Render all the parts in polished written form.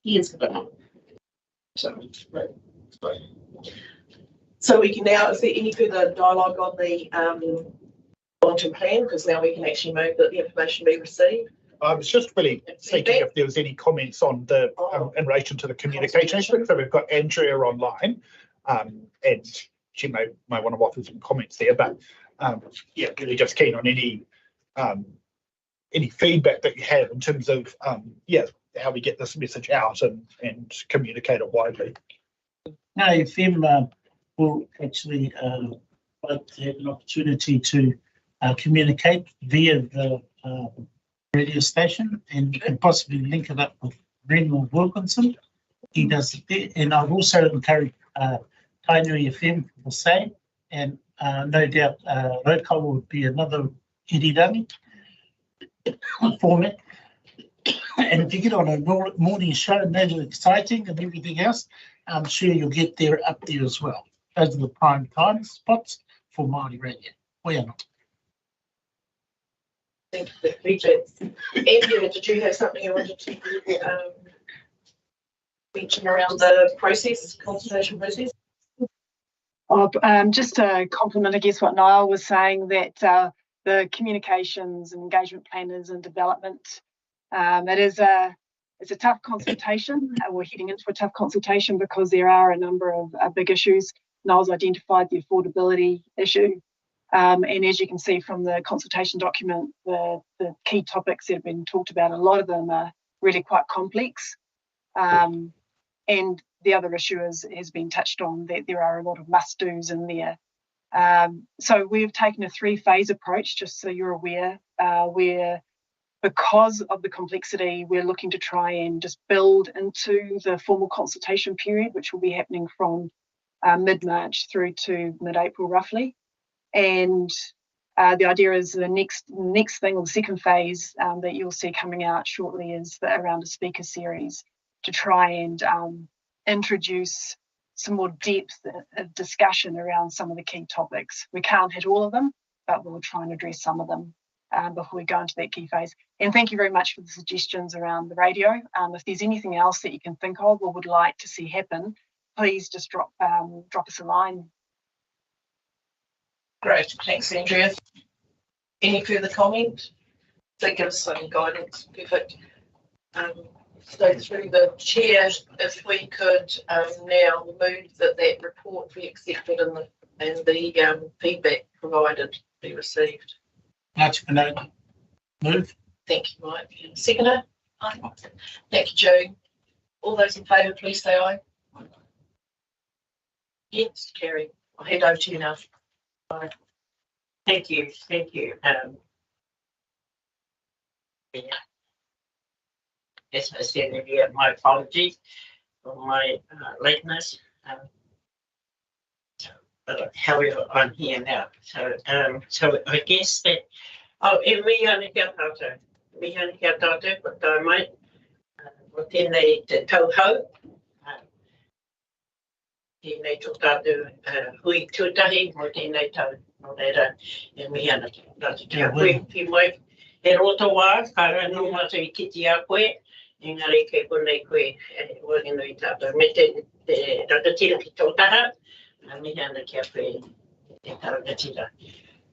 years ago. So, so we can now, is there any further dialogue on the long-term plan? Because now we can actually move that the information be received. I was just really seeking if there was any comments on the in relation to the communication aspect. So we've got Andrea online, and she may want to offer some comments there. But yeah, really just keen on any feedback that you have in terms of how we get this message out and communicate it widely. No, FM will actually like to have an opportunity to communicate via the radio station, and you can possibly link it up with Brendan Wilkinson. He does it there, and I've also encouraged Tainui FM for the same, and no doubt Roadcall will be another irirangi format. And if you get on a morning show and that's exciting and everything else, I'm sure you'll get there up there as well. Those are the prime time spots for Māori radio. We are not. Thank you, BJ. Andrea, did you have something you wanted to mention around the process, consultation process? Just to compliment, I guess, what Niall was saying, that the communications and engagement planners and development, it's a tough consultation. We're heading into a tough consultation because there are a number of big issues. Niall's identified the affordability issue. And as you can see from the consultation document, the key topics that have been talked about, a lot of them are really quite complex. And the other issue has been touched on, that there are a lot of must-dos in there. So we've taken a 3-phase approach, just so you're aware, where because of the complexity, we're looking to try and just build into the formal consultation period, which will be happening from mid-March through to mid-April roughly. And the idea is the next thing, or the second phase that you'll see coming out shortly, is around a speaker series to try and introduce some more depth of discussion around some of the key topics. We can't hit all of them, but we'll try and address some of them before we go into that key phase. And thank you very much for the suggestions around the radio. If there's anything else that you can think of or would like to see happen, please just drop us a line. Great, thanks, Andrea. Any further comment? That gives some guidance. Perfect. So through the chair, if we could now move that report be accepted and the feedback provided be received. Move. Thank you, Mike. Seconder? Aye. Thank you, Joe. All those in favour, please say aye. Yes, Kerry. I'll head over to you now. Bye. Thank you. Yeah. As I said earlier, my apologies for my lateness. However, I'm here now. So I guess that. Oh, e mihi kia tātou. Mihi kia tātou, ko tā mai. Mo tēnei te tauhau. Tēnei tō tātou hui tūtahi, mo tēnei tau. No reira, e mihi ana kia tātou. Hui pi mai, he roto wā, kāra no mātou I kiti a koe, engari kei konei koe, warinui tātou. Me te rangatira ki tō taha, mihi ana kia koe, te rangatira.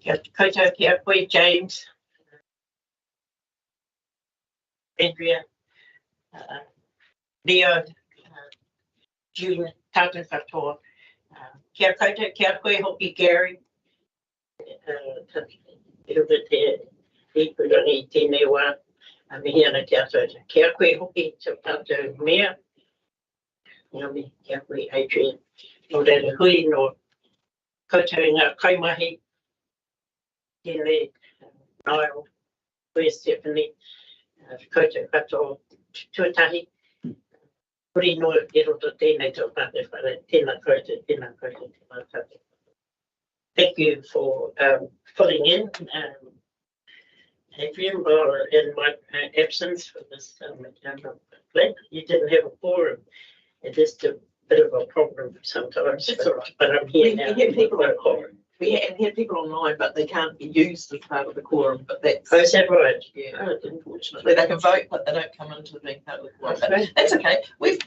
Kia koutou kia koe, James, Andrea, Leo, June, tātou katoa. Kia koutou kia koe, hoki Gary, Ilva te ipurangi tēnei wā, mihi ana kia tātou. Kia koe hoki te tātou mea, ngami kia koe Adrian. No reira hui no koutou ngā kaimahi, tēnei Niall, koe Stephanie, koutou katoa tuatahi. Puri no e roto tēnei tō tātou whare, tēnā koutou, tēnā tātou. Thank you for filling in, Adrian, in my absence for this plan. You didn't have a quorum. It is a bit of a problem sometimes, but I'm here now. We have people on quorum. We had people online, but they can't be used as part of the quorum, but that's. Oh, is that right? Yeah. Oh, unfortunately. Unfortunately, they can vote, but they don't come into being part of the quorum. But that's okay. We've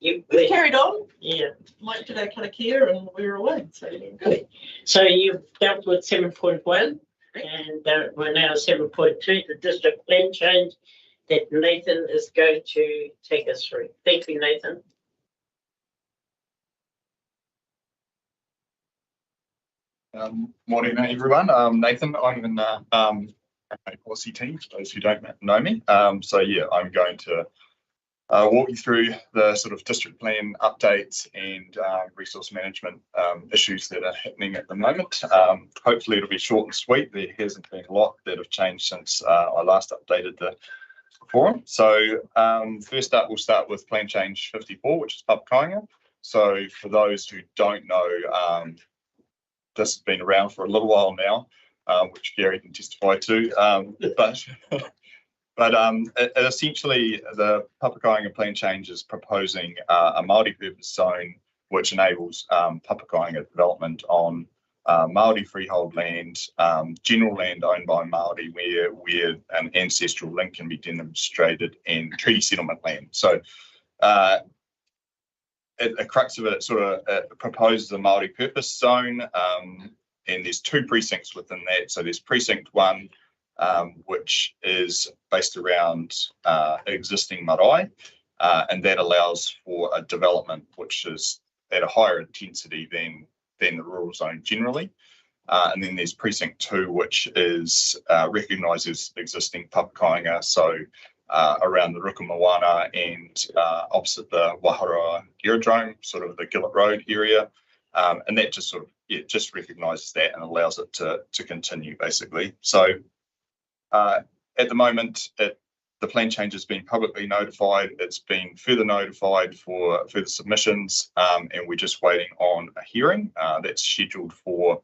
You, carried on. yeah. Mike did our kind of care and we were away. So good. So you've dealt with 7.1 and we're now 7.2, the district plan change that Nathan is going to take us through. Thank you, Nathan. Morning, everyone. Nathan, I'm in the policy team, for those who don't know me. So yeah, I'm going to walk you through the sort of district plan updates and resource management issues that are happening at the moment. Hopefully it'll be short and sweet. There hasn't been a lot that have changed since I last updated the forum. So first up, we'll start with Plan Change 54, which is Papakainga. So for those who don't know, this has been around for a little while now, which Gary can testify to. But essentially, the Papakainga Plan Change is proposing a Māori purpose zone which enables Papakainga development on Māori freehold land, general land owned by Māori, where an ancestral link can be demonstrated, in treaty settlement land. So at the crux of it, it sort of proposes a Māori purpose zone, and there's two precincts within that. So there's precinct 1, which is based around existing marae, and that allows for a development which is at a higher intensity than the rural zone generally. And then there's precinct 2, which is recognises existing Papakainga, so around the Rukumoana and opposite the Waharoa Aerodrome, sort of the Gillett Road area. And that just sort of, just recognises that and allows it to continue, basically. So at the moment, the plan change has been publicly notified. It's been further notified for further submissions, and we're just waiting on a hearing that's scheduled for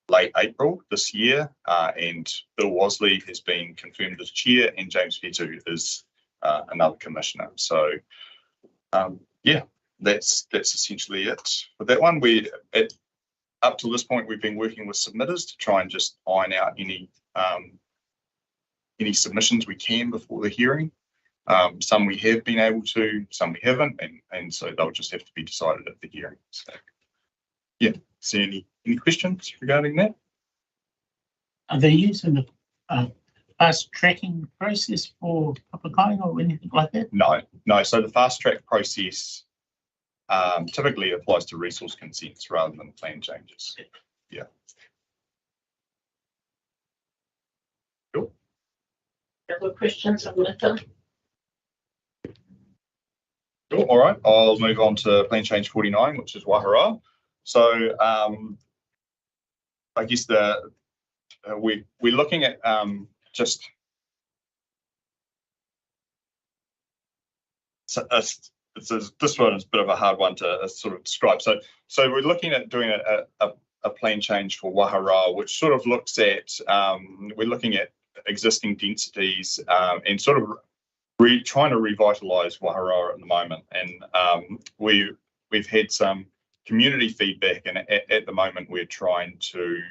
late April this year, and Bill Wasley has been confirmed as chair, and James Fetu is another commissioner. So yeah, that's essentially it for that one. Up to this point, we've been working with submitters to try and just iron out any submissions we can before the hearing. Some we have been able to, some we haven't, and so they'll just have to be decided at the hearing. So yeah, see any questions regarding that? Are they using the fast tracking process for Papakainga or anything like that? No. So the fast track process typically applies to resource consents rather than plan changes. Yeah. Cool. Other questions on Nathan? Cool. All right. I'll move on to Plan Change 49, which is Waharoa. So I guess we're looking at just this one is a bit of a hard one to sort of describe. So we're looking at doing a plan change for Waharoa, which sort of looks at we're looking at existing densities and sort of trying to revitalise Waharoa at the moment. And we've had some community feedback, and at the moment we're trying to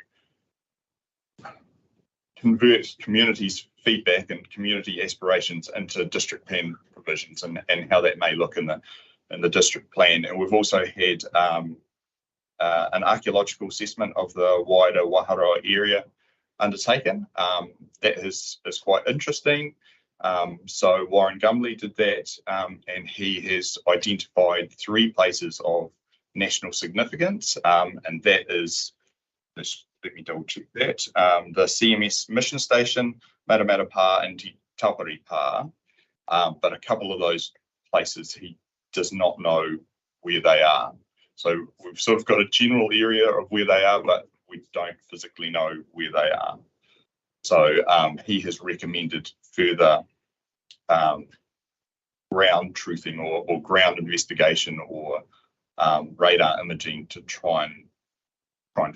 convert communities' feedback and community aspirations into district plan provisions, and how that may look in the district plan. And we've also had an archaeological assessment of the wider Waharoa area undertaken. That is quite interesting. So Warren Gumley did that, and he has identified 3 places of national significance, and that is, let me double check that, the CMS mission station, Matamata Pa and Taupari Pa, but a couple of those places he does not know where they are. So we've sort of got a general area of where they are, but we don't physically know where they are. So he has recommended further ground truthing or ground investigation or radar imaging to try and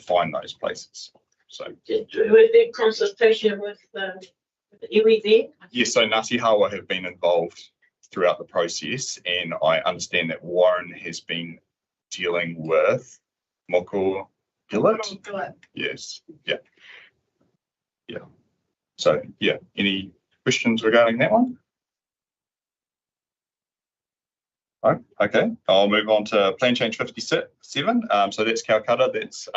find those places. So Was there consultation with the iwi there? yes, so Ngāti Hawa have been involved throughout the process, and I understand that Warren has been dealing with Moko Gillett. Yes, yeah. So, yeah, any questions regarding that one? Oh, okay, I'll move on to plan change 57. So that's Calcutta. That's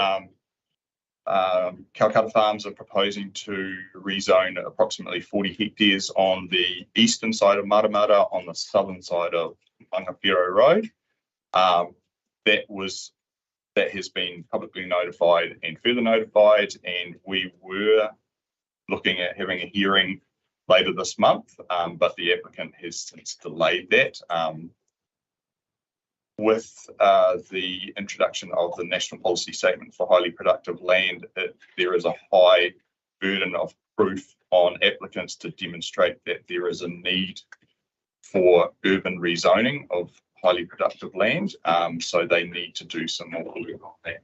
Calcutta Farms are proposing to rezone approximately 40 hectares on the eastern side of Matamata on the southern side of Mangawhiro Road. That has been publicly notified and further notified, and we were looking at having a hearing later this month, but the applicant has since delayed that. With the introduction of the National Policy Statement for Highly Productive Land, there is a high burden of proof on applicants to demonstrate that there is a need for urban rezoning of highly productive land. So they need to do some more work on that.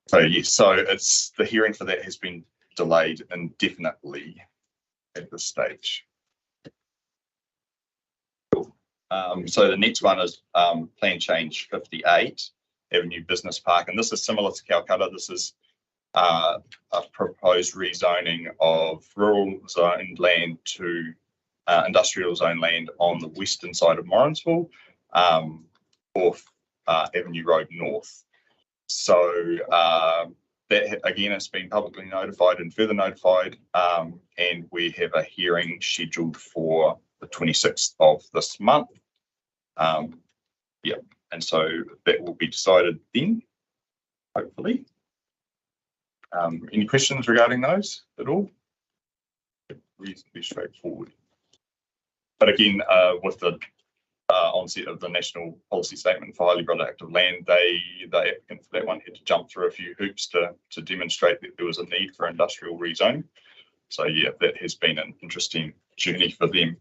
So yes, so it's the hearing for that has been delayed indefinitely at this stage. So the next one is plan change 58, Avenue Business Park, and this is similar to Calcutta. This is a proposed rezoning of rural zoned land to industrial zone land on the western side of Morrinsville, off Avenue Road North. So that again has been publicly notified and further notified, and we have a hearing scheduled for the 26th of this month. Yeah, and so that will be decided then, hopefully. Any questions regarding those at all? Reasonably straightforward. But again, with the onset of the National Policy Statement for Highly Productive Land, the applicant for that one had to jump through a few hoops to demonstrate that there was a need for industrial rezoning. So yeah, that has been an interesting journey for them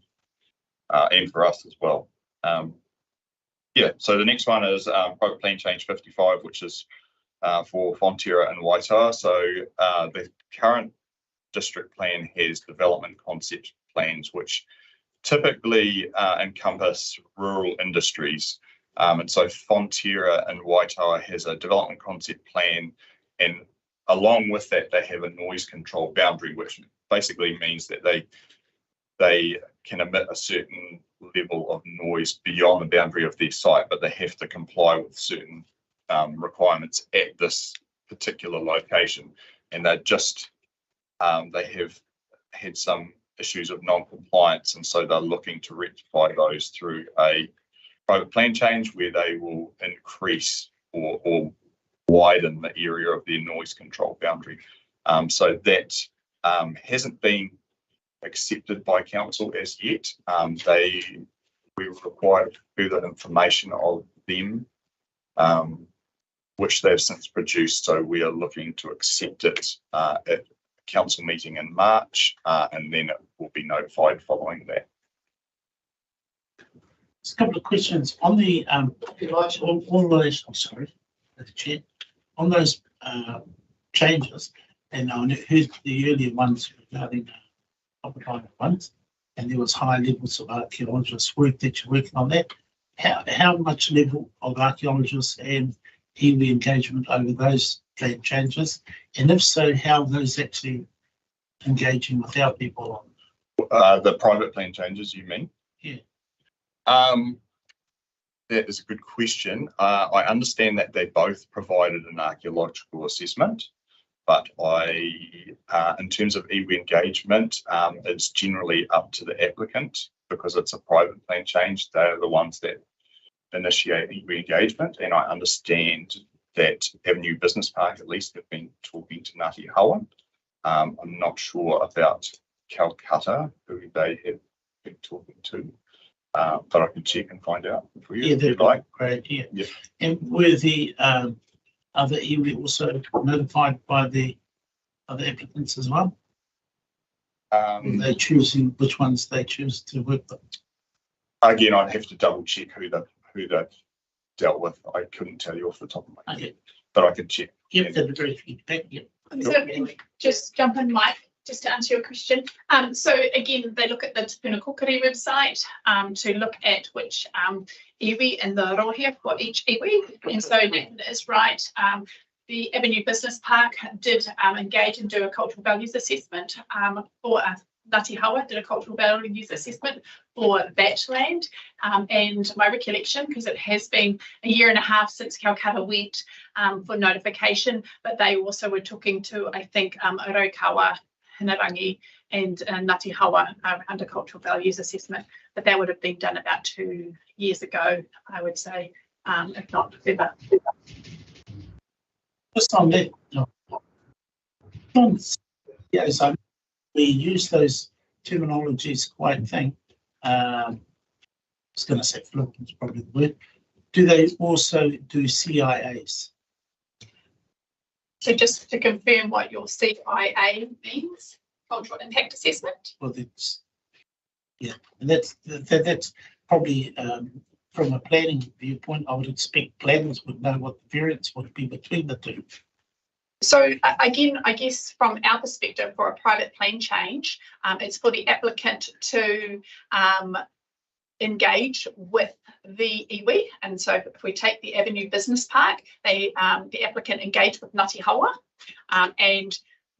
and for us as well. Yeah, so the next one is private plan change 55, which is for Fonterra and Waitoa. So the current district plan has development concept plans, which typically encompass rural industries. And so Fonterra and Waitoa has a development concept plan, and along with that, they have a noise control boundary, which basically means that they can emit a certain level of noise beyond the boundary of their site, but they have to comply with certain requirements at this particular location. And they're just, they have had some issues of non-compliance, and so they're looking to rectify those through a private plan change where they will increase or widen the area of their noise control boundary. So that hasn't been accepted by council as yet. We required further information of them, which they've since produced. So we are looking to accept it at council meeting in March, and then it will be notified following that. There's a couple of questions on the all those. I'm sorry, the chair, on those changes, and I heard the earlier ones regarding ones, and there was high levels of archaeologists work that you're working on that. How much level of archaeologists and iwi engagement over those plan changes, and if so, how are those actually engaging with our people on the private plan changes, you mean? Yeah. That is a good question. I understand that they both provided an archaeological assessment, but in terms of iwi engagement, it's generally up to the applicant because it's a private plan change. They're the ones that initiate iwi engagement, and I understand that Avenue Business Park at least have been talking to Ngāti Hawa. I'm not sure about Calcutta, who they have been talking to, but I can check and find out for you. Yeah, if you'd like. Great. Yeah. Yeah. And were the other iwi also notified by the other applicants as well? They choosing which ones they choose to work with? Again, I'd have to double check who they've dealt with. I couldn't tell you off the top of my head, but I could check. Yep, that'd be very feedback. Yep. So just jump in, Mike. just to answer your question. So again, they look at the Te Puna Kōkiri website to look at which iwi and the rohe for each iwi. And so Nathan is right. The Avenue Business Park did engage and do a cultural values assessment for Ngāti Hawa did a cultural values assessment for that land. And my recollection, because it has been a year and a half since Calcutta went for notification, but they also were talking to, I think, Orokawa, Hinarangi and Ngāti Hawa under cultural values assessment, but that would have been done about 2 years ago, I would say, if not ever. Just on that, yes, we use those terminologies quite I was going to say flippant is probably the word. Do they also do CIAs? So just to confirm what your CIA means, cultural impact assessment? Well, and that's probably from a planning viewpoint, I would expect planners would know what the variance would be between the two. So again, I guess from our perspective, for a private plan change, it's for the applicant to engage with the iwi. And so if we take the Avenue Business Park, the applicant engaged with Ngāti Hawa and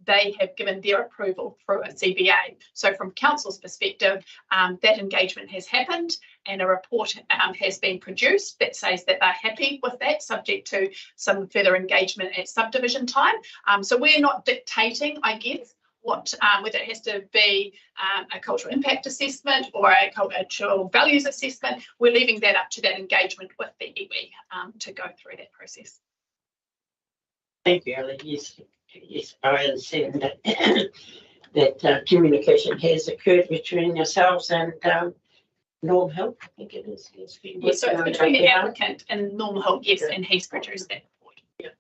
they have given their approval through a CBA. So from council's perspective, that engagement has happened and a report has been produced that says that they're happy with that, subject to some further engagement at subdivision time. So we're not dictating, I guess, what whether it has to be a cultural impact assessment or a cultural values assessment. We're leaving that up to that engagement with the iwi to go through that process. Thank you, Ellie. Yes, I understand that that communication has occurred between yourselves and Norm Hill. I think it is. Yes, so it's between the applicant and Norm Hill, yes, and he's produced that report. Yeah.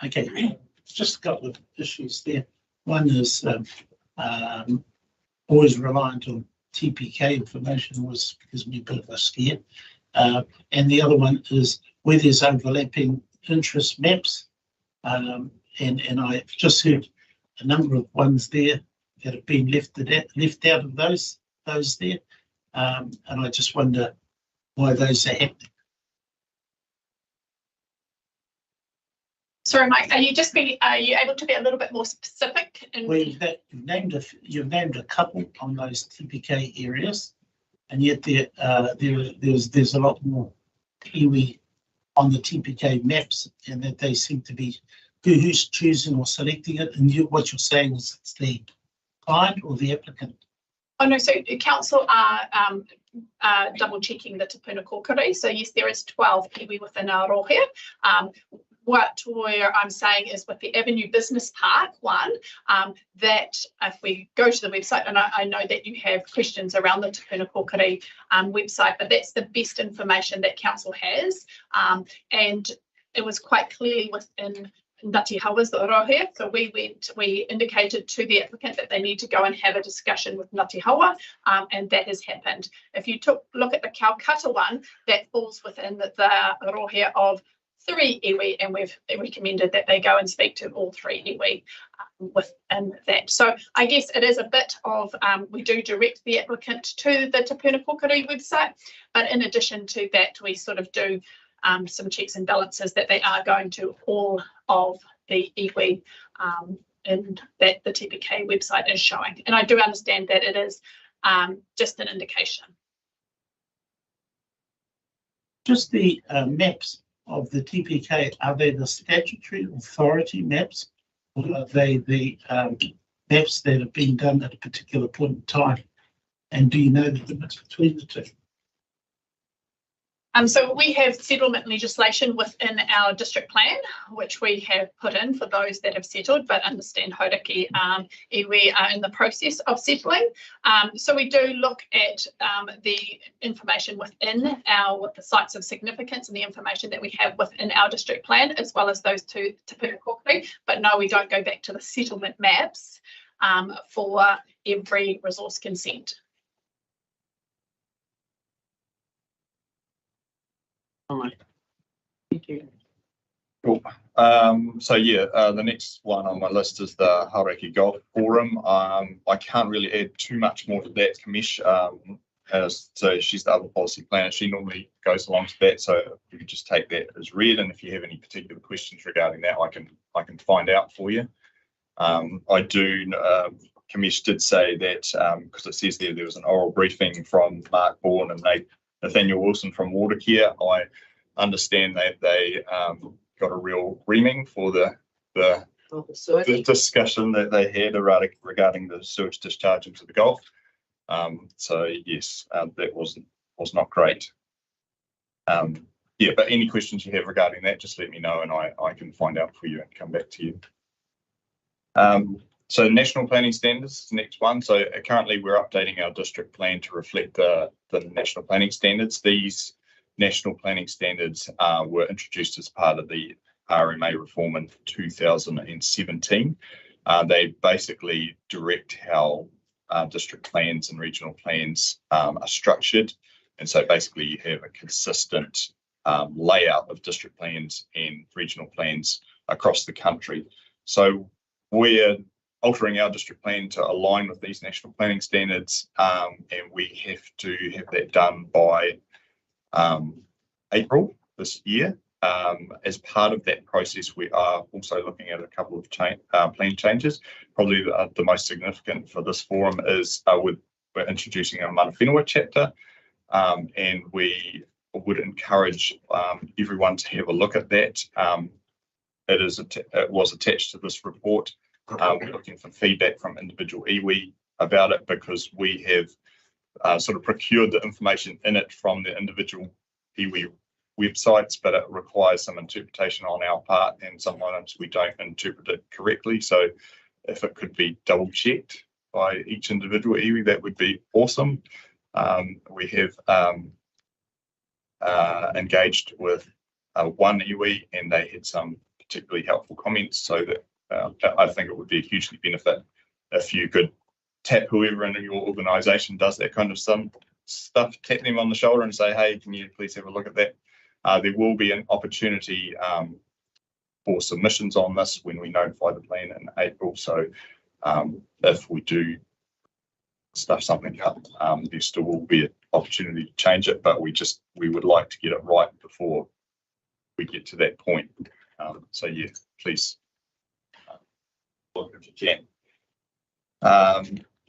Okay, just a couple of issues there. One is always reliant on TPK information was because we built a scare. And the other one is where there's overlapping interest maps. And I've just heard a number of ones there that have been left out of those there. And I just wonder why those are happening. Sorry, Mike, are you able to be a little bit more specific? Well, you've named a couple on those TPK areas, and yet there's a lot more iwi on the TPK maps, and that they seem to be who's choosing or selecting it. And what you're saying is it's the client or the applicant. Oh no, so council are double checking the Te Puna Kōkiri. So yes, there is 12 iwi within our rohe. Where I'm saying is with the Avenue Business Park one, that if we go to the website, and I know that you have questions around the Te Puna Kōkiri website, but that's the best information that council has. And it was quite clearly within Ngāti Hawa's rohe. So we indicated to the applicant that they need to go and have a discussion with Ngāti Hawa, and that has happened. If you look at the Calcutta one, that falls within the rohe of 3 iwi, and we've recommended that they go and speak to all 3 iwi within that. So I guess it is a bit of, we do direct the applicant to the Te Puna Kōkiri website, but in addition to that, we sort of do some checks and balances that they are going to all of the iwi and that the TPK website is showing. And I do understand that it is just an indication. Just the maps of the TPK, are they the statutory authority maps, or are they the maps that have been done at a particular point in time? And do you know the difference between the two? So we have settlement legislation within our district plan, which we have put in for those that have settled, but understand Hauraki iwi are in the process of settling. So we do look at the information within our sites of significance and the information that we have within our district plan, as well as those two Te Puna Kōkiri. But no, we don't go back to the settlement maps for every resource consent. All right. Thank you. Cool. So yeah, the next one on my list is the Hauraki Golf Forum. I can't really add too much more to that, Kamish. So she's the other policy planner. She normally goes along to that. So you could just take that as read. And if you have any particular questions regarding that, I can find out for you. Kamish did say that because it says there was an oral briefing from Mark Bourne and Nathaniel Wilson from Watercare. I understand that they got a real reaming for the discussion that they had regarding the sewage discharge into the Gulf. So yes, that was not great. Yeah, but any questions you have regarding that, just let me know and I can find out for you and come back to you. So national planning standards, next one. So currently we're updating our district plan to reflect the national planning standards. These national planning standards were introduced as part of the RMA reform in 2017. They basically direct how district plans and regional plans are structured. And so basically you have a consistent layout of district plans and regional plans across the country. So we're altering our district plan to align with these national planning standards, and we have to have that done by April this year. As part of that process, we are also looking at a couple of plan changes. Probably the most significant for this forum is we're introducing a Mana Whenua chapter, and we would encourage everyone to have a look at that. It was attached to this report. We're looking for feedback from individual iwi about it because we have sort of procured the information in it from the individual iwi websites, but it requires some interpretation on our part, and sometimes we don't interpret it correctly. So if it could be double checked by each individual iwi, that would be awesome. We have engaged with one iwi, and they had some particularly helpful comments, so that I think it would be a hugely benefit if you could tap whoever in your organisation does that kind of stuff, tap them on the shoulder and say, hey, can you please have a look at that? There will be an opportunity for submissions on this when we notify the plan in April. So if we do stuff something up, there still will be an opportunity to change it, but we would like to get it right before we get to that point. So yeah, please look if you can.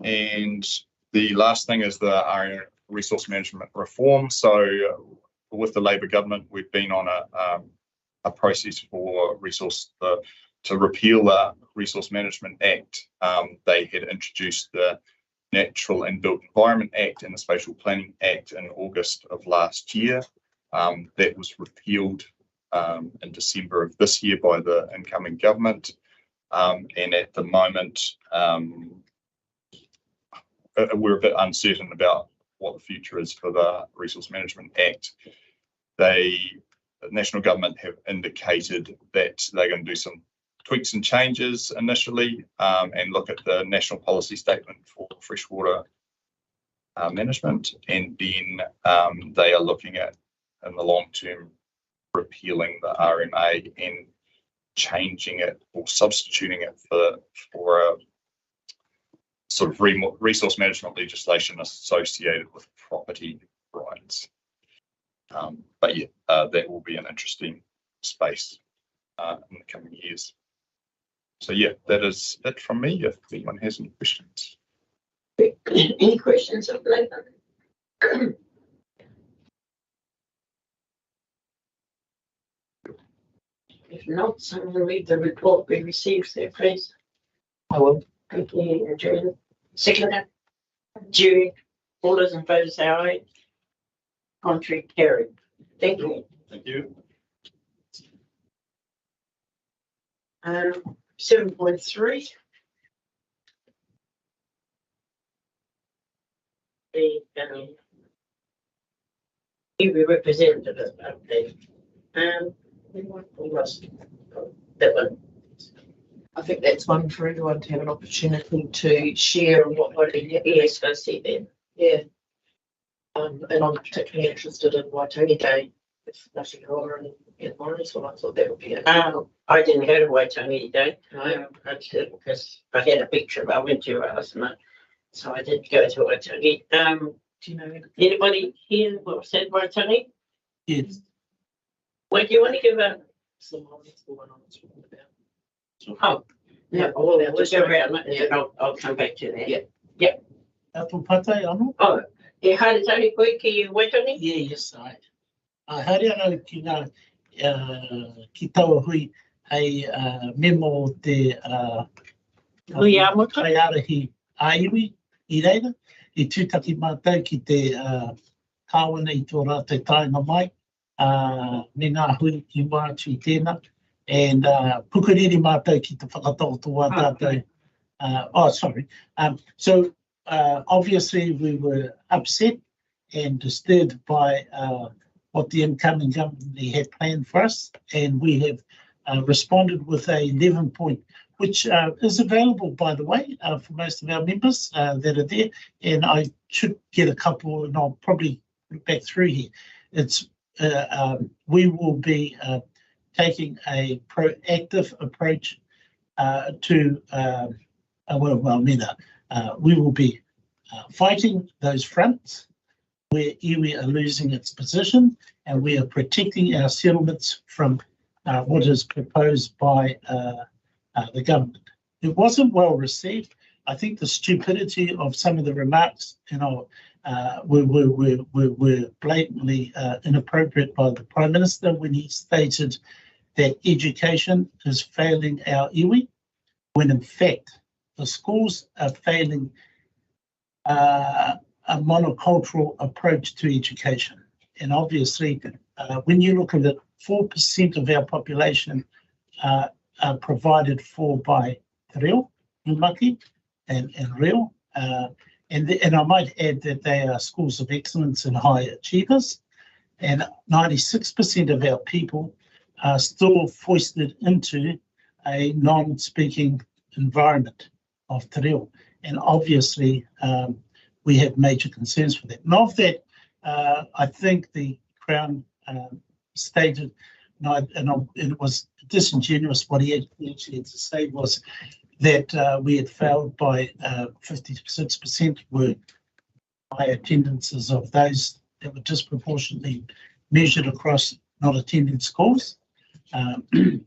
And the last thing is the resource management reform. So with the Labor government, we've been on a process for to repeal the Resource Management Act. They had introduced the Natural and Built Environment Act and the Spatial Planning Act in August of last year. That was repealed in December of this year by the incoming government. And at the moment, we're a bit uncertain about what the future is for the Resource Management Act. The national government have indicated that they're going to do some tweaks and changes initially, and look at the national policy statement for freshwater management, and then they are looking at, in the long term, repealing the RMA and changing it or substituting it for a sort of resource management legislation associated with property rights. But yeah, that will be an interesting space in the coming years. So yeah, that is it from me. If anyone has any questions. Any questions of Labour? If not, someone will read the report we received there, please. I will. Thank you, Julie. Second, Julie. All those in favour say aye. Contrary carried. Thank you. Thank you. 7.3. The Iwi representative update. We lost that one. I think that's one for everyone to have an opportunity to share what Yes, I see that. yeah. And I'm particularly interested in Waitangi Day with Ngāti Roa and in Morris, so I thought that would be it. I didn't go to Waitangi Day. I did because I had a big trip I went to last month. So I did go to Waitangi. Do you know? Anybody here what said Waitangi? Yes. What do you want to give a? Someone that's the one I was talking about. Oh, yeah, we'll go around it, and then I'll come back to that. Yeah. Apple pate, ano? Oh, e haere tari koe ki Waitangi? Yeah, yes, I. Haere anō ki ngā, ki taua hui, hei memo te Hui Amoka? Kai arahi aiwi, I reira, I tūtaki mātou ki te kāwana I tō rātou tainga mai, me ngā hui ki Mātu I tēnā, and pukuriri mātou ki te whakatautu wā tātou. So obviously we were upset and disturbed by what the incoming government had planned for us, and we have responded with a 11-point, which is available, by the way, for most of our members that are there, and I should get a couple, and I'll probably look back through here. It's we will be taking a proactive approach to we will be fighting those fronts where iwi are losing its position, and we are protecting our settlements from what is proposed by the government. It wasn't well received. I think the stupidity of some of the remarks, were blatantly inappropriate by the Prime Minister when he stated that education is failing our iwi, when in fact the schools are failing a monocultural approach to education. And obviously, when you look at it, 4% of our population are provided for by te reo, umaki, and reo. And I might add that they are schools of excellence and high achievers. And 96% of our people are still foisted into a non-speaking environment of te reo. And obviously, we have major concerns for that. And of that, I think the Crown stated, and it was disingenuous, what he actually had to say was that we had failed by 56% were high attendances of those that were disproportionately measured across not attending schools. And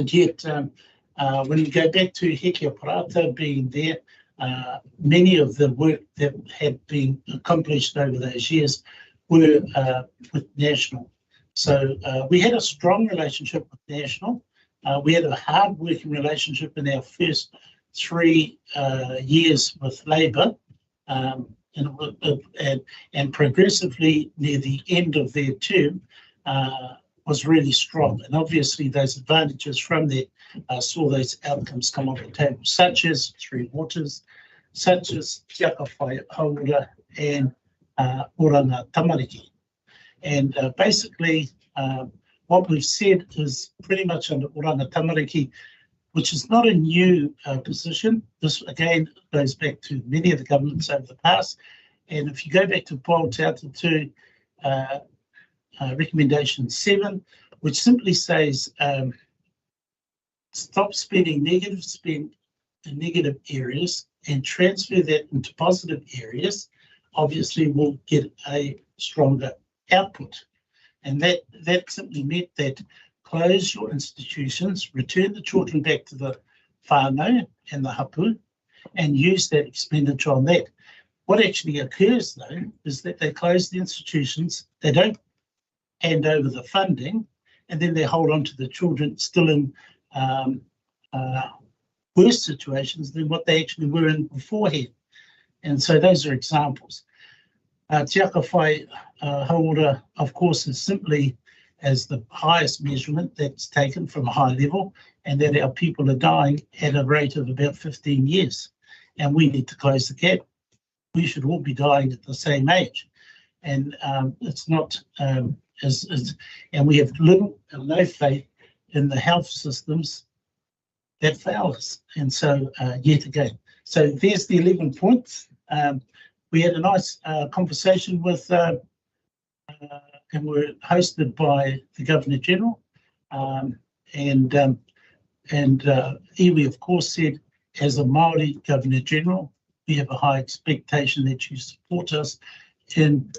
yet, when you go back to Hekia Parata being there, many of the work that had been accomplished over those years were with National. So we had a strong relationship with National. We had a hard-working relationship in our first 3 years with Labour, and progressively near the end of their term was really strong. And obviously those advantages from that saw those outcomes come on the table, such as Three Waters, such as Te Aka Whai Haura and Oranga Tamariki. And basically, what we've said is pretty much under Oranga Tamariki, which is not a new position. This, again, goes back to many of the governments over the past. And if you go back to Paul Te Atatu Recommendation 7, which simply says, stop spending negative spend in negative areas and transfer that into positive areas, obviously we'll get a stronger output. And that simply meant that close your institutions, return the children back to the whānau and the hapu, and use that expenditure on that. What actually occurs, though, is that they close the institutions, they don't hand over the funding, and then they hold on to the children still in worse situations than what they actually were in beforehand. And so those are examples. Te Aka Whai Haura, of course, is simply as the highest measurement that's taken from a high level, and that our people are dying at a rate of about 15 years. And we need to close the gap. We should all be dying at the same age. And it's not, and we have little or no faith in the health systems that fail us. And so, yet again, so there's the 11 points. We had a nice conversation with and were hosted by the Governor General. And iwi, of course, said, as a Māori Governor General, we have a high expectation that you support us in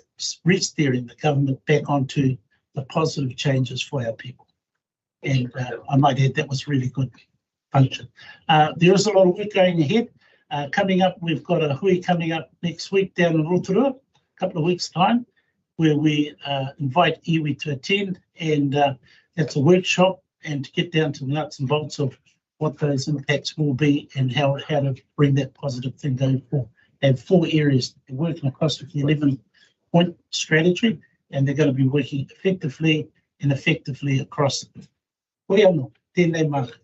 re-steering the government back onto the positive changes for our people. And I might add, that was really good function. There is a lot of work going ahead. Coming up, we've got a hui coming up next week down in Rotorua, a couple of weeks' time, where we invite iwi to attend, and it's a workshop and to get down to the nuts and bolts of what those impacts will be and how to bring that positive thing going forward. They have 4 areas. They're working across the 11-point strategy, and they're going to be working effectively across Waiano, tēnei maka.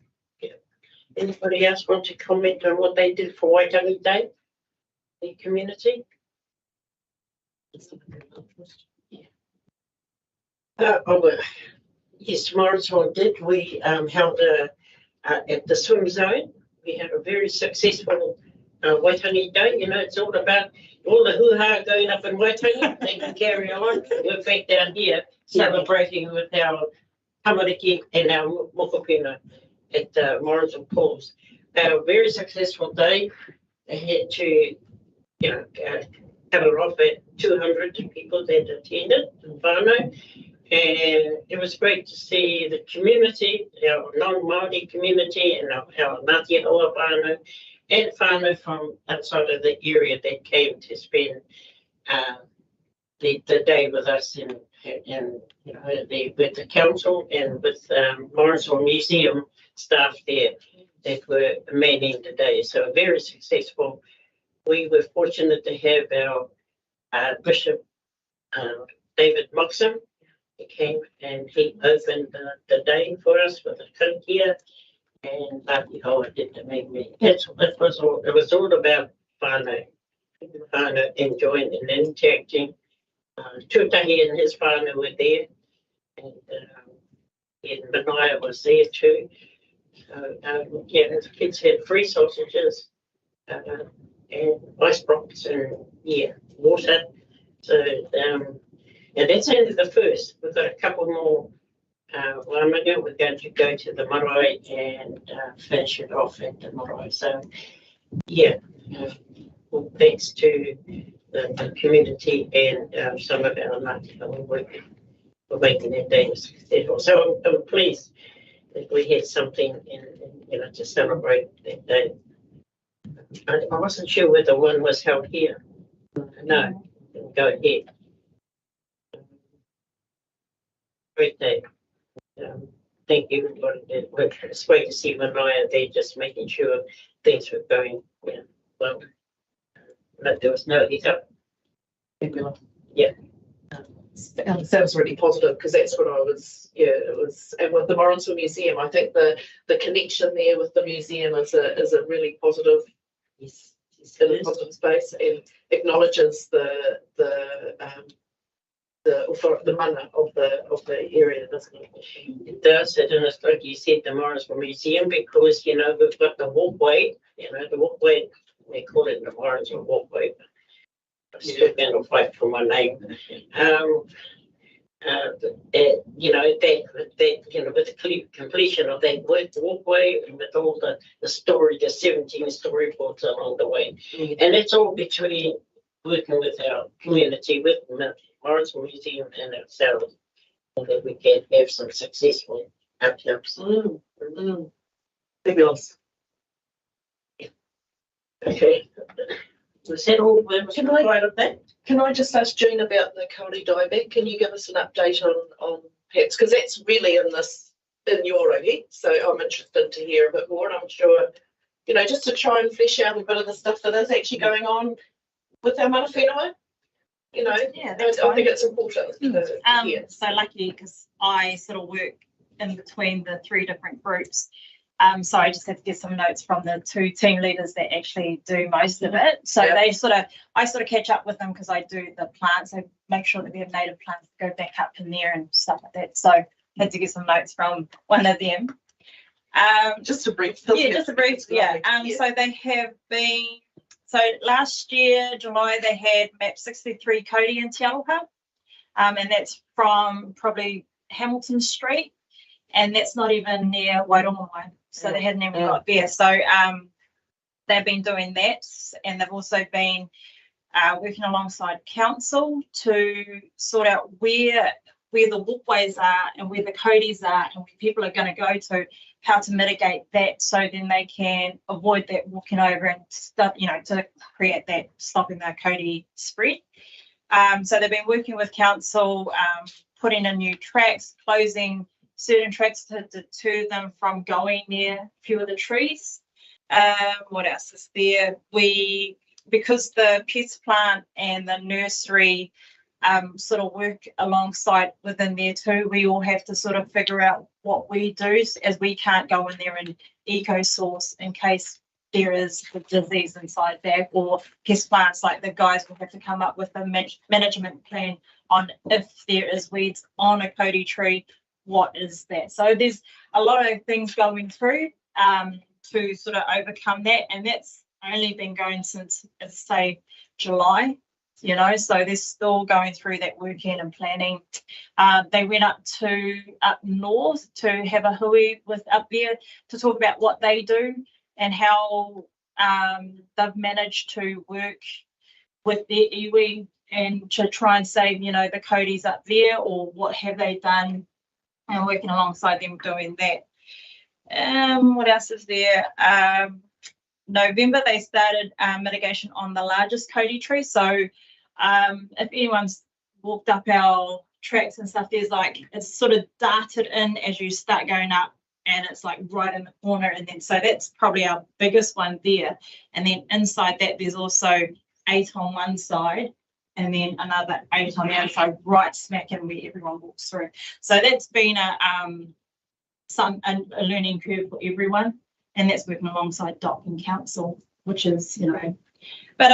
Anybody else want to comment on what they did for Waitangi Day, the community? Yes, Morrisville did. We held at the swim zone. We had a very successful Waitangi Day. You know, it's all about all the hoo-ha going up in Waitangi. They can carry on. We're back down here celebrating with our tamariki and our mokopuna at Morrisville Pools. A very successful day. They had to, cut it off at 200 people that attended in whānau. And it was great to see the community, our non-Māori community, and our Ngāti Hoa whānau, and whānau from outside of the area that came to spend the day with us with the council and with Morrisville Museum staff there that were manning the day. So very successful. We were fortunate to have our Bishop David Moxham. He came and he opened the day for us with a karakia, and Ngāti Hoa did the me. It was all about whānau enjoying and interacting. Tūtahi and his whānau were there, and Manaia was there too. So the kids had free sausages and ice blocks and water. So and that's only the first. We've got a couple more wāmanga. We're going to go to the marae and finish it off at the marae. So all thanks to the community and some of our Ngāti Hoa work for making that day successful. So I'm pleased that we had something to celebrate that day. I wasn't sure whether one was held here. No, go ahead. Great day. Thank you, everybody. It's great to see Manaia there, just making sure things were going well. But there was no hiccup. Yeah. Sounds really positive, because that's what I was, it was, and with the Morrisville Museum, I think the connection there with the museum is a really positive, in a positive space, and acknowledges the mana of the area, doesn't it? It does, and it's like you said, the Morrisville Museum, because we've got the walkway, the walkway, they call it the Morrisville walkway. I'm still going to fight for my name. With the completion of that walkway, and with all the 17 storyboards along the way, and it's all between working with our community, with the Morrisville Museum and ourselves, so that we can have some successful outcomes. Fabulous. Okay. Was that all? Can I just ask Jean about the Kauri dieback? Can you give us an update on perhaps, because that's really in your area, so I'm interested to hear a bit more, and I'm sure, just to try and flesh out a bit of the stuff that is actually going on with our mana whenua. I think it's important. So lucky, because I sort of work in between the 3 different groups. So I just had to get some notes from the 2 team leaders that actually do most of it. So I sort of catch up with them, because I do the plants. I make sure that we have native plants that go back up in there and stuff like that. So I had to get some notes from one of them. Just a brief. So they have been. So last year, July, they had map 63 Kodi in Te Aroha. And that's from probably Hamilton Street, and that's not even near Waironga line, so they hadn't even got there. So they've been doing that, and they've also been working alongside council to sort out where the walkways are and where the codies are and where people are going to go to, how to mitigate that, so then they can avoid that walking over and stuff, to create that stopping the codie spread. So they've been working with council, putting in new tracks, closing certain tracks to deter them from going near a few of the trees. What else is there? Because the pest plant and the nursery sort of work alongside within there too, we all have to sort of figure out what we do, as we can't go in there and eco-source in case there is a disease inside there, or pest plants, like the guys will have to come up with a management plan on if there is weeds on a codie tree, what is that? So there's a lot of things going through to sort of overcome that, and that's only been going since, say, July, so they're still going through that working and planning. They went up north to have a hui with up there to talk about what they do and how they've managed to work with their iwi and to try and save, the codies up there, or what have they done, and working alongside them doing that. What else is there? November, they started mitigation on the largest codie tree. So if anyone's walked up our tracks and stuff, there's it's sort of darted in as you start going up, and it's right in the corner. And then, so that's probably our biggest one there. And then inside that, there's also 8 on one side, and then another 8 on the other side, right smack in where everyone walks through. So that's been a learning curve for everyone. And that's working alongside DOC and council, which is, But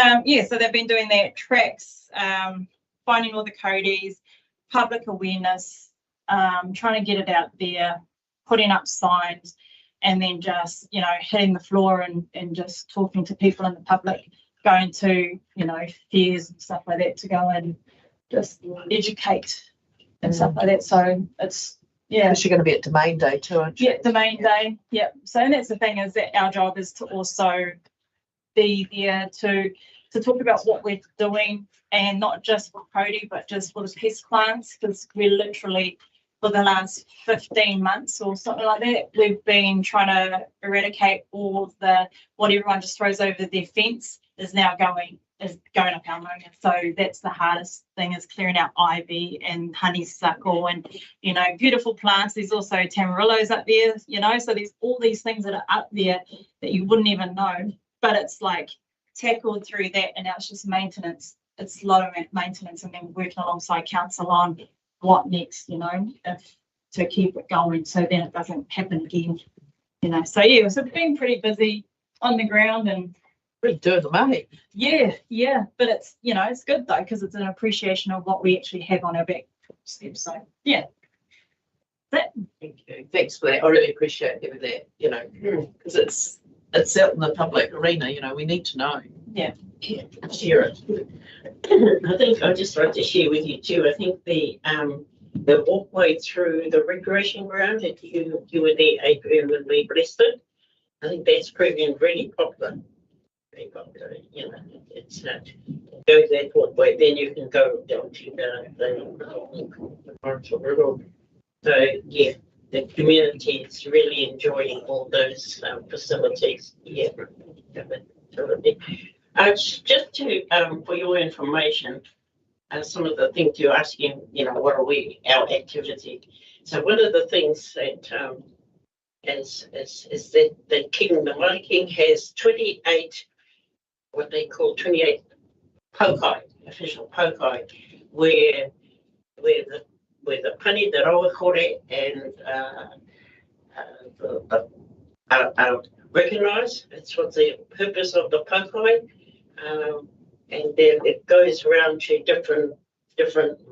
so they've been doing their tracks, finding all the codies, public awareness, trying to get it out there, putting up signs, and then just, hitting the floor and just talking to people in the public, going to, fairs and stuff like that to go and just educate and stuff like that. So it's, Because you're going to be at Domain Day too, aren't you? Yeah, Domain Day. Yeah. So that's the thing, is that our job is to also be there to talk about what we're doing, and not just for codie, but just for the pest plants, because we're literally, for the last 15 months or something like that, we've been trying to eradicate all of what everyone just throws over their fence is going up our mountain. So that's the hardest thing, is clearing out ivy and honeysuckle and, beautiful plants. There's also tamarillos up there, so there's all these things that are up there that you wouldn't even know, but it's tackled through that, and now it's just maintenance. It's a lot of maintenance, and then working alongside council on what next, to keep it going, so then it doesn't happen again, So so we've been pretty busy on the ground and Really doing the money. Yeah, but it's, it's good though, because it's an appreciation of what we actually have on our back step. So yeah. Thank you. Thanks for that. I really appreciate having that, because it's out in the public arena, we need to know. Yeah. Share it. I think I'd just like to share with you too. I think the walkway through the recreation ground that you were there, Adrian, when we blessed it, I think that's proving really popular. Very popular, it's go that walkway, then you can go down to the river. So yeah, the community is really enjoying all those facilities. Yeah, absolutely. Just to for your information, some of the things you're asking, what are our activity? So one of the things that is that the Māori King has 28, what they call 28 pokai, official pokai, where the pani, the rawakore, and are recognised. That's what the purpose of the pokai, and then it goes around to different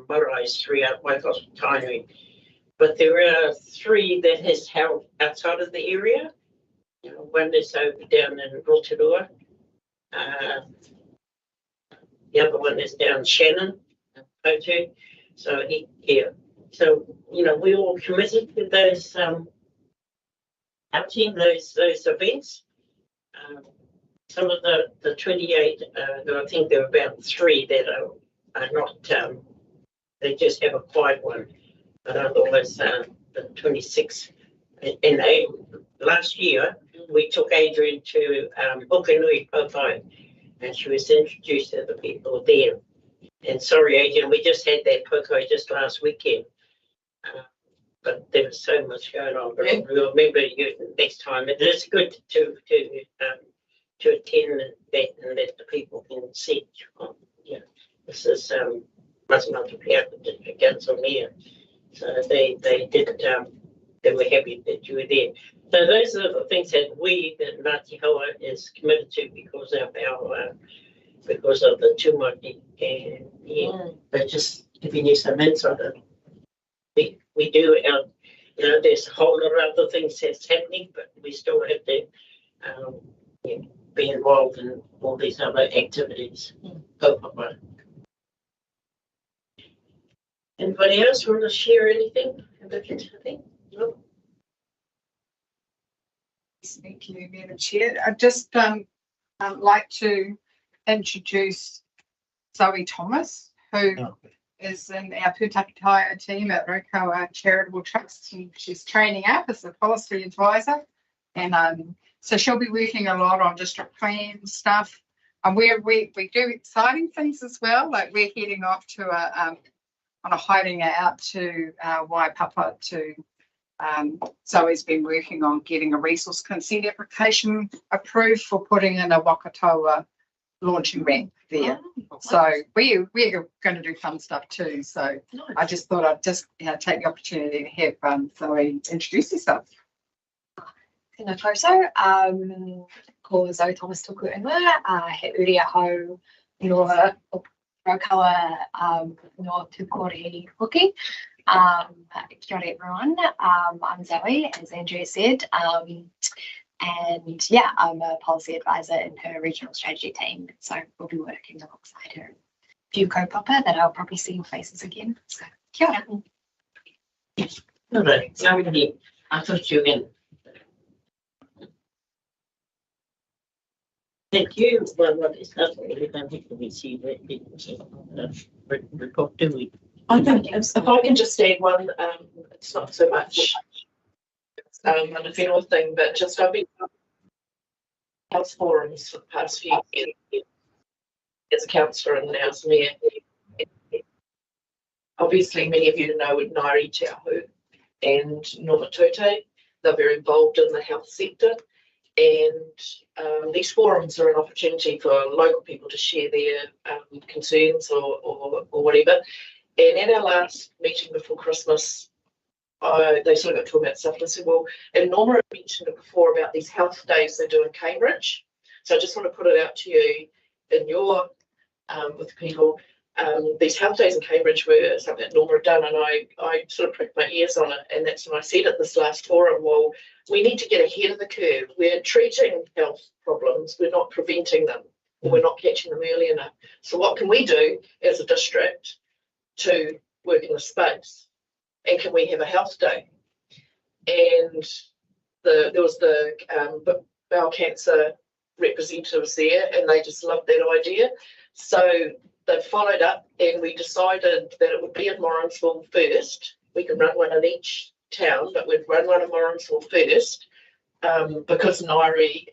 maraes throughout Waikato. But there are 3 that has held outside of the area. One is over down in Rotorua. The other one is down Shannon, Potu, So so we all committed to those outing, those events. Some of the 28, I think there were about 3 that are not. They just have a quiet one, but otherwise the 26. And last year we took Adrian to Okanui Popo, and she was introduced to the people there. And sorry, Adrian, we just had that Poco just last weekend. But there was so much going on. But we'll remember you next time. It is good to attend that and let the people can see. This is Masmata Piapa District Council here. So they did. They were happy that you were there. So those are the things that that Ngāti Hoa is committed to because of the tūmaki, and but just giving you some insight. We do our, there's a whole lot of other things that's happening, but we still have to be involved in all these other activities. Anybody else want to share anything about anything? No. Thank you, Madam Chair. I'd just like to introduce Zoe Thomas, who is in our Pūtaketaya team at Raukawa Charitable Trust. She's training up as a policy advisor, and so she'll be working a lot on district plan stuff. And we do exciting things as well, like we're heading off to on a hiding out to Waipapa to. Zoe's been working on getting a resource consent application approved for putting in a Wakatoa launching ramp there. So we're going to do fun stuff too. So I just thought I'd just take the opportunity to have Zoe introduce herself. Tēnā koutou, ko Zoe Thomas tōku ingoa, he uri ahau no Raukawa no Tūkore hoki. Kia ora everyone, I'm Zoe, as Andrea said, and yeah, I'm a policy advisor in her regional strategy team, so we'll be working alongside her. A few kaupapa that I'll probably see your faces again, so kia ora. All right, Zoe, I thought you were in. Thank you. Well, what is that? We don't have to receive that report, do we? I think if I can just add one, it's not so much an ephemeral thing, but just I've been health forums for the past few years as a councillor and now as mayor. Obviously, many of you know Ngaire Te Ahu and Norma Tute. They're very involved in the health sector, and these forums are an opportunity for local people to share their concerns or whatever. And at our last meeting before Christmas, they sort of got talking about stuff, and I said, well, and Norma had mentioned it before about these health days they do in Cambridge. So I just want to put it out to you in your, with people, these health days in Cambridge were something that Norma had done, and I sort of pricked my ears on it, and that's when I said at this last forum, well, we need to get ahead of the curve. We're treating health problems, we're not preventing them, or we're not catching them early enough. So what can we do as a district to work in the space, and can we have a health day? And there was the bowel cancer representatives there, and they just loved that idea. So they followed up, and we decided that it would be in Morrinsville first. We could run one in each town, but we'd run one in Morrinsville first, because Ngaire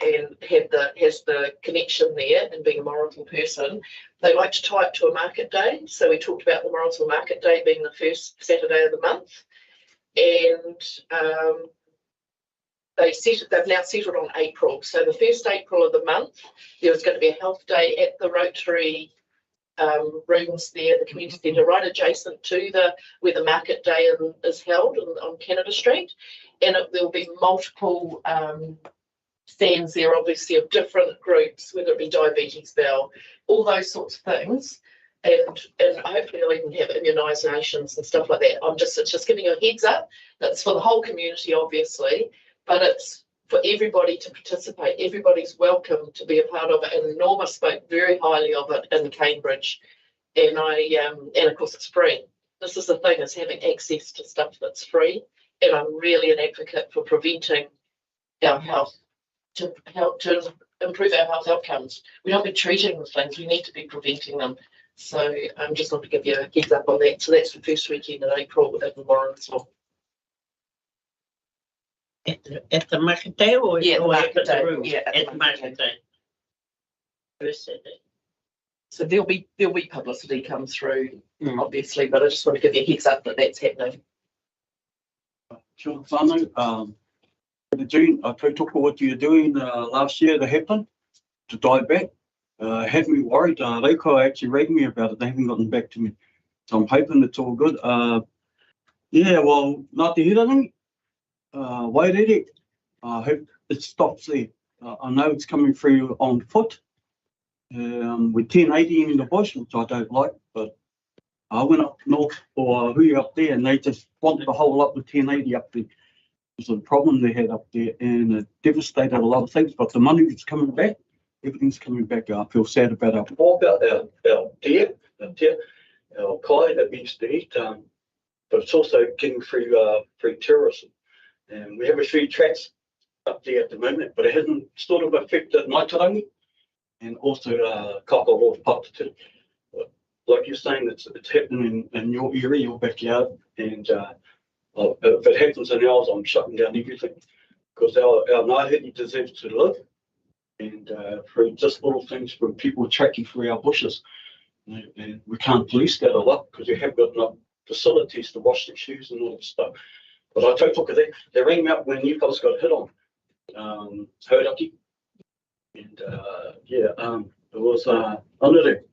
has the connection there, and being a Morrinsville person, they like to tie it to a market day. So we talked about the Morrinsville market day being the first Saturday of the month, and they've now settled on April. So the first April of the month, there was going to be a health day at the Rotary rooms there, the community centre, right adjacent to where the market day is held on Canada Street. And there will be multiple stands there, obviously, of different groups, whether it be diabetes, bowel, all those sorts of things. And hopefully they'll even have immunisations and stuff like that. It's just giving you a heads up. That's for the whole community, obviously, but it's for everybody to participate. Everybody's welcome to be a part of it. And Norma spoke very highly of it in Cambridge. And of course it's free. this is the thing, is having access to stuff that's free. And I'm really an advocate for preventing our health, to help to improve our health outcomes. We don't be treating the things, we need to be preventing them. So I'm just going to give you a heads up on that. So that's the first weekend in April in Warrensville. At the market day or Yeah, or market at the day. room? Yeah, At the market day. First Saturday. So there'll be publicity come through, obviously, but I just want to give you a heads up that that's happening. Sure, whānau, in June, I took what you were doing last year to happen, to die back. Had me worried. Reiko actually rang me about it. They haven't gotten back to me. So I'm hoping it's all good. Yeah, well, Ngāti Hirangi, Wairere, I hope it stops there. I know it's coming through on foot. With 1080 in the bush, which I don't like, but I went up north or Hui up there and they just wanted the whole lot with 1080 up there. It was a problem they had up there and it devastated a lot of things, but the money is coming back. Everything's coming back. I feel sad about our deer, our kai that we used to eat, but it's also getting through tourism. And we have a few tracks up there at the moment, but it hasn't sort of affected Naitarangi and also Kakarot Patatu. Like you're saying, it's happening in your area, your backyard, and if it happens in ours, I'm shutting down everything because our Ngāhiti deserves to live. And through just little things from people tracking through our bushes, and we can't police that a lot because we have got enough facilities to wash their shoes and all that stuff. But I told look at that. They rang me up when you guys got hit on Hauraki. And it was Anuru,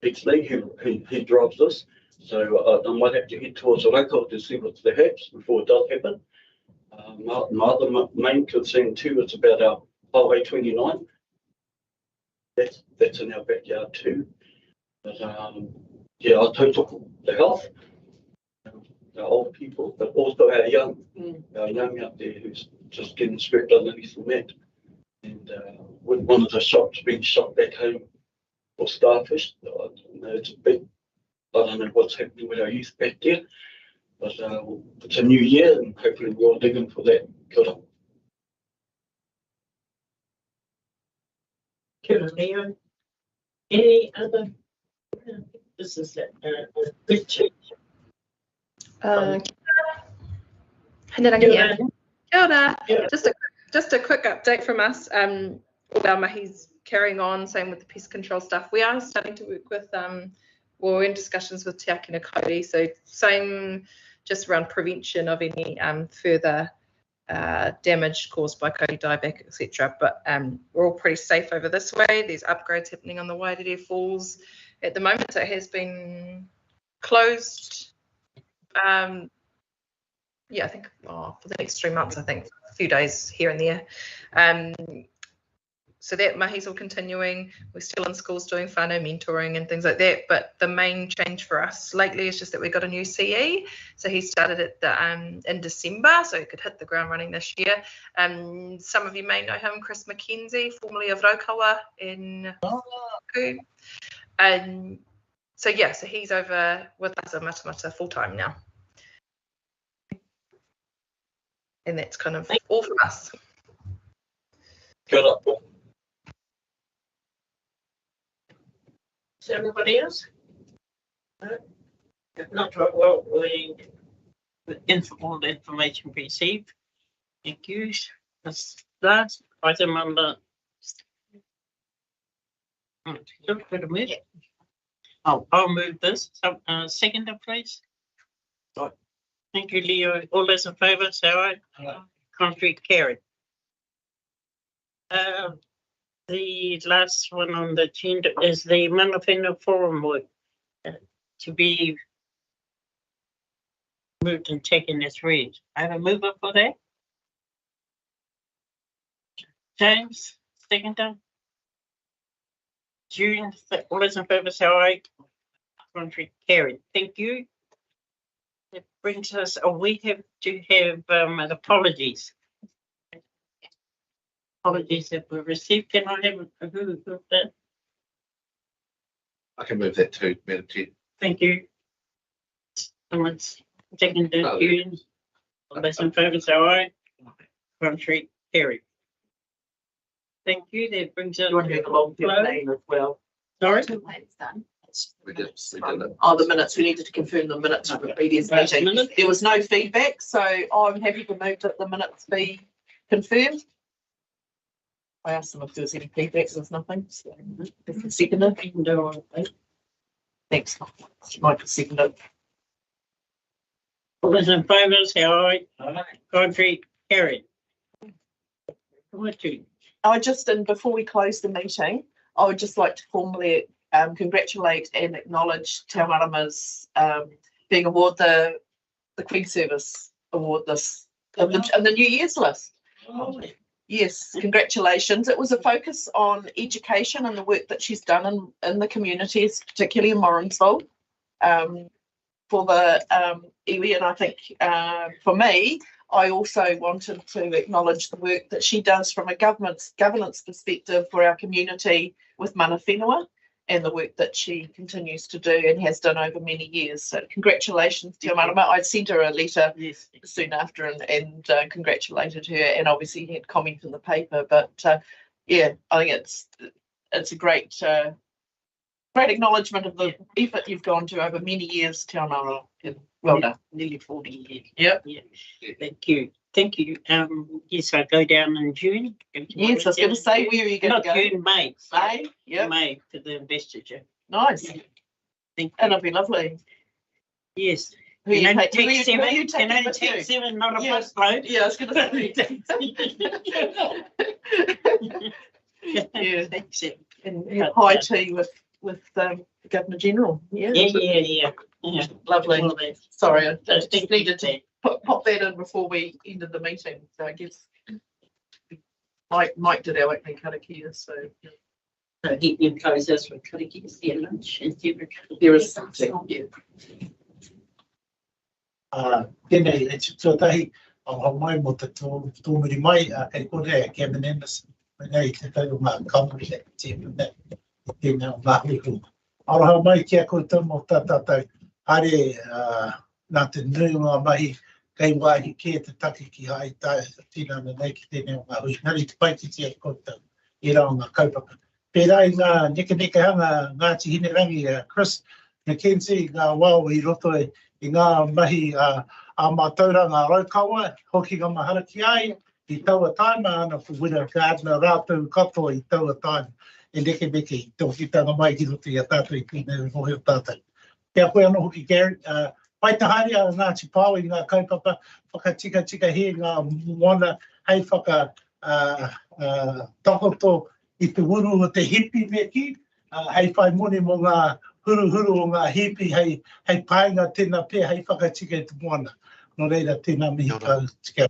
he drives this. So I might have to head towards Raukau to see what's the haps before it does happen. My other main concern too is about our Highway 29. That's in our backyard too. But yeah, I told the health, the old people, but also our young out there who's just getting swept underneath the mat. And with one of the shops being shot back home for starfish, it's a big, I don't know what's happening with our youth back there, but it's a new year and hopefully we're all digging for that. Good. Kia Leo. Any other? This is a good change. Kia ora. Just a quick update from us. All our mahi's carrying on, same with the pest control stuff. We are starting to work with, we're in discussions with Te Akina Kauri, so same just around prevention of any further damage caused by Kauri dieback, etc. But we're all pretty safe over this way. There's upgrades happening on the Wairere Falls at the moment, so it has been closed. Yeah, I think for the next 3 months, I think a few days here and there. So that mahi's all continuing. We're still in schools doing whānau mentoring and things like that. But the main change for us lately is just that we got a new CE. So he started at in December, so he could hit the ground running this year. Some of you may know him, Chris McKenzie, formerly of Raukawa in Ku. So yeah, so he's over with us at Matamata full time now. And that's kind of all from us. Good luck. Is everybody else? If not, well, all the information received. Thank you. That's last item on the. I'll move this. Seconder, please. Thank you, Leo. All those in favour, say aye. Contrary, carried. The last one on the agenda is the Mana Whenua Forum work to be moved and taken as read. I have a mover for that. James, seconder. June, all those in favour, say aye. Contrary, carried. Thank you. It brings us, we have to have apologies. Apologies that were received. Can I have a who that? I can move that too, Madam Chair. Thank you. Someone's second to June. All those in favour say aye. Contrary, carried. Thank you. That brings us. You want to do the long term name as well? Sorry. We did it. Oh, the minutes, we needed to confirm the minutes from the previous meeting. There was no feedback, so I'm happy to move that the minutes be confirmed. I asked them if there was any feedback, there's nothing, so seconded. Thanks, Michael seconded. All those in favour say aye. Contrary, carried. I just, and before we close the meeting, I would just like to formally congratulate and acknowledge Te Marama's being awarded the Queen Service Award this in the New Year's list. Oh. Yes, congratulations. It was a focus on education and the work that she's done in the communities, particularly in Morrinsville, for the iwi. And I think for me, I also wanted to acknowledge the work that she does from a governance perspective for our community with mana whenua, and the work that she continues to do and has done over many years. So congratulations, Te Marama. I sent her a letter soon after and congratulated her, and obviously had comment in the paper. But yeah, I think it's a great acknowledgement of the effort you've gone to over many years, Te Marama. Well done. Nearly 40 years. Yep. Yeah. Thank you. Thank you. Yes, I go down in June. Yes, I was going to say, where are you going to go? Not June, May. May, yep. May for the investiture. Nice. Thank you. And it'll be lovely. Yes. Who you Can only take- who take you- seven. who you Can taking only with you? take seven, not a Yeah. busload. Yeah, I was going to say. Yeah. Thanks. And high tea with the Governor General. Yeah. Yeah. Lovely. All that. Sorry, I So just thank needed you. to pop that in before we ended the meeting. So I guess Mike did our opening karakia, so So get your closers for cookies, their lunch, and there is something. Yeah. Tēnei, e tuatahi, au mai mo te tōmiri mai, kei kore ke menenas, nei te tau ngā kamuri e te mene, tēnei o ngā hui. Aroha mai kia koutou mo tātātou, are nā te nui o ngā mahi, kei wāhi ke te taki ki hai tai, tīna nei ki tēnei o ngā hui. Nari te paititi e koutou, i rao ngā kaupapa. Pērā i ngā neke hanga, ngā tihine rangi, Chris, Mackenzie, ngā wao i roto i ngā mahi a mātauranga raukawa, hoki ngā mahara ki ai, i taua taima ana for Winter Gardener rātou katoa i taua taima, e neke i toki tanga mai ki roto i a tātou i tēnei mohi o tātou. Kia koe anō hoki Gary, paitahari a Ngāti Pāo i ngā kaupapa, whakatika he ngā moana, hei tahoto i te uru o te hipi meki, hei whai moni mo ngā huru o ngā hipi, hei painga tēnā pē, hei whakatika i te moana. No reira tēnā mihi kau tika.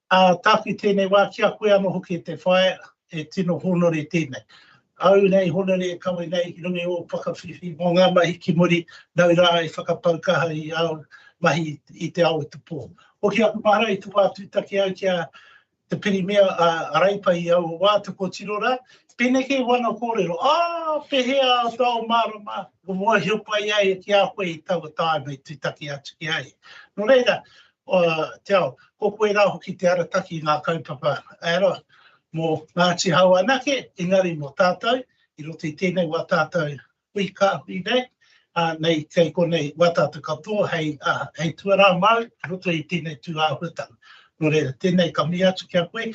Tāwhi tēnei wā kia koe anō hoki e te whae, e tino honore tēnei. Au nei, honore e kawe nei, i rungi o whakawhiwhi, mō ngā mahi ki muri, nau rā e whakapaukaha i au mahi i te au e te pō. Hoki aku mahara i tu wā tūtaki au kia te piri mea a reipa i au wā te kotirora, pēne ke wana kōrero, pehea tau marama, o mua hiupa i ai ki a koe i taua tāma i tūtaki atu ki ai. No reira, te au, ko koe rā hoki te arataki i ngā kaupapa, aeroa, mō Ngāti Hau anake, engari mō tātou, i roto i tēnei wā tātou hui ka hui nei, nei kei konei wā tātou katoa, hei tuarā mau, i roto i tēnei tū āhuatanga. No reira, tēnei ka mi atu kia koe.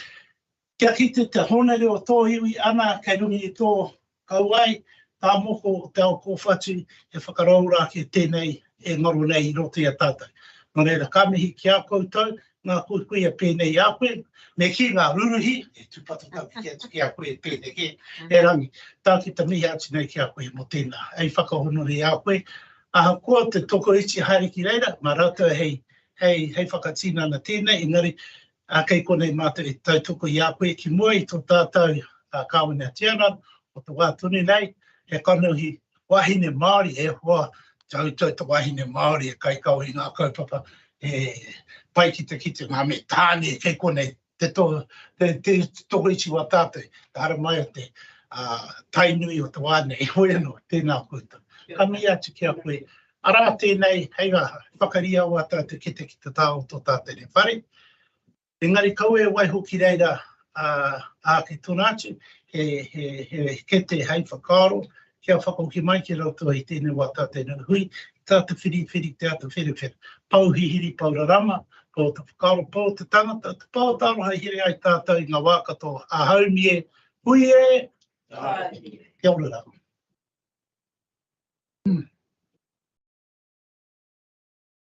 Kia kite te honere o tō iwi ana, kei rungi i tō kauai, tā moko te au kōwhatu, e whakaraura ki tēnei e ngaro nei i roto i a tātou. No reira, ka mihi ki a koutou, ngā koe a pēnei a koe, me ki ngā ruruhi, e tūpata tau ki a koe pēnei ke, e rangi, tā ki ta mihi atu nei ki a koe mo tēnā, ei whakahonori a koe. Koa te toko iti haere ki reira, mā rātou hei whakatina na tēnei, engari, kei konei mātou e tautoko i a koe ki mua i tō tātou kāwana tiana, o te wātuni nei, he kanuhi wahine Māori, e hoa tautau te wahine Māori e kai kau i ngā kaupapa, e pai ki te ngā me tāne, kei konei te toko iti wā tātou, ka hara mai o te tainui o te wāne, e hoi anō, tēnā koutou. Ka mi atu ki a koe, Ara tēnei, hei waha, whakaria o tātou ki te tāo tō tātou ne whare. Engari kau e wai hoki reira a ke tōna atu, he kete hei whakaro, kia whakauki mai ki rautua i tēnei wā tātou ne hui, tātou whiri te atu whiri. Pau hihiri paurarama, ko te whakaro pau te tangata, te pau taroha hiri ai tātou i ngā wā katoa. A haumi e, hui e, kia ora rau.